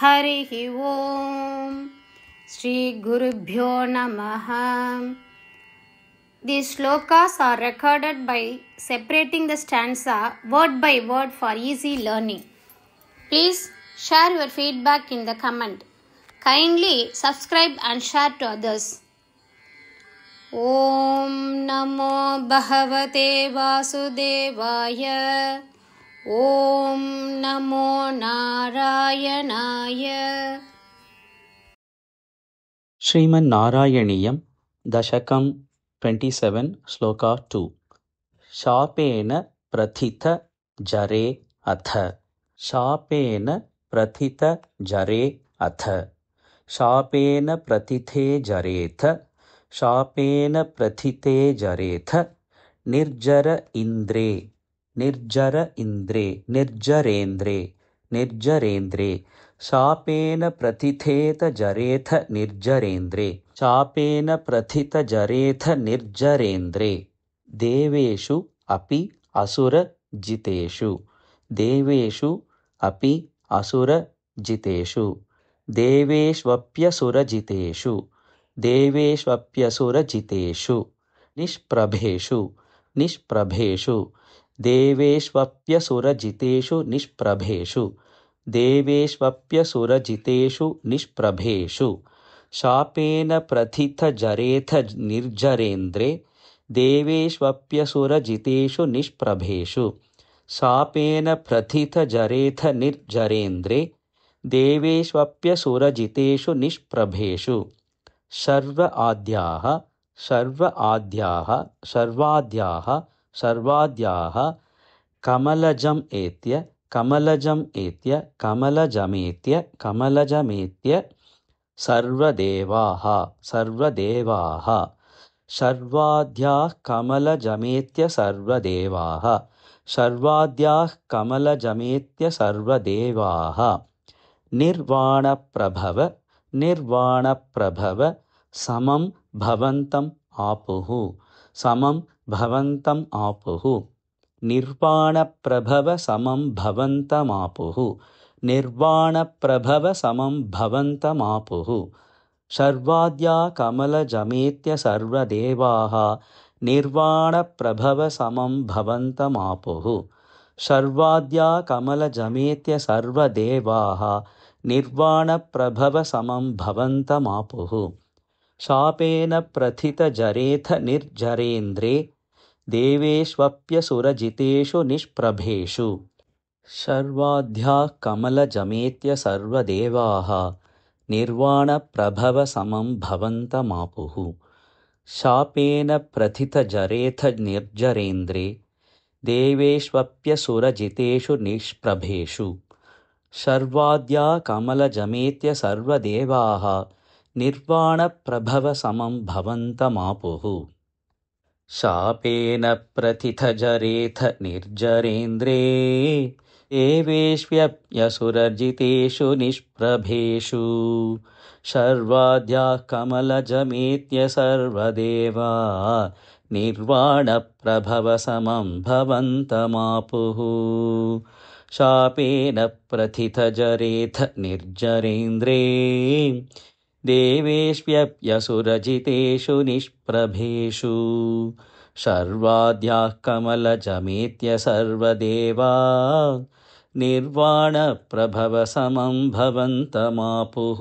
हरिः ओम श्री गुरुभ्यो नमः. These slokas are recorded by separating the stanza word by word for easy learning. Please share your feedback in the comment. Kindly subscribe and share to others. Om Namo Bhagavate Vasudevaya. Om Namo Narayanaya. श्रीमन्नारायणीयं दशकं 27 श्लोका 2. शापेन प्रथित जरे अथ. शापेन प्रथित जरे अथ. शापेन प्रथिते जरेथ. शापेन प्रथिते जरेथ. निर्जर इन्द्रे. निर्जर इन्द्रे. निर्जरेन्द्रे. निर्जरेन्द्रे. शापेन प्रथितेत जरेथ निर्जरेन्द्रे. शापेन प्रथित जरेथ निर्जरेन्द्रे. देवेषु अपि असुरजितेषु. देवेषु अपि असुरजितेषु. देवेष्वप्यसुरजितेषु. देवेष्वप्यसुरजितेषु. निष्प्रभेषु. निष्प्रभेषु. देवेष्वप्यसुरजितेषु निष्प्रभेषु. देवेष्वप्यसुरजितेषु निष्प्रभेषु. शापेन प्रथित जरेथ निर्जरेन्द्रे. देवेष्वप्यसुरजितेषु निष्प्रभेषु. शापेन प्रथित जरेथ निर्जरेन्द्रे. देवेष्वप्यसुरजितेषु निष्प्रभेषु. सर्व आद्याः. सर्व आद्याः. सर्वाद्याः. सर्वाद्याः. कमलजम् एत्य. कमलजम् एत्य. कमलजमेत्य. कमलजमेत्य. सर्वदेवाः. सर्वदेवाः. सर्वाद्याः कमलजमेत्य सर्वदेवाः. सर्वाद्याः कमलजमेत्य सर्वदेवाः. निर्वाणप्रभव. निर्वाणप्रभव. समं भवन्तम् आपुः. समं भवन्तम् आपुः. निर्वाणप्रभव समं भवन्तमापुः. निर्वाणप्रभव समं भवन्तमापुः. सर्वाद्या कमलजमेत्य सर्वदेवाः. निर्वाणप्रभव समं भवन्तमापुः. सर्वाद्या कमलजमेत्य सर्वदेवाः. निर्वाणप्रभव समं भवन्तमापुः. शापेन प्रथित जरेथ निर्जरेन्द्रे. देवेष्वप्यसुरजितेषु निष्प्रभेषु. सर्वाद्याः कमलजमेत्य सर्वदेवाः. निर्वाणप्रभव समं भवन्तमापुः. शापेन प्रथित जरेथ निर्जरेन्द्रे. देवेष्वप्यसुरजितेषु निष्प्रभेषु. सर्वाद्याः कमलजमेत्य सर्वदेवाः. निर्वाणप्रभव समं भवन्तमापुः. शापेन प्रथित जरेथ निर्जरेन्द्रे. देवेष्वप्यसुरजितेषु निष्प्रभेषु. सर्वाद्याः कमलजमेत्य सर्वदेवा. निर्वाणप्रभव समं भवन्तमापुः. शापेन प्रथित जरेथ निर्जरेन्द्रे. देवेष्वप्यसुरजितेषु निष्प्रभेषु. सर्वाद्याः कमलजमेत्य सर्वदेवा. निर्वाणप्रभव समं भवन्तमापुः.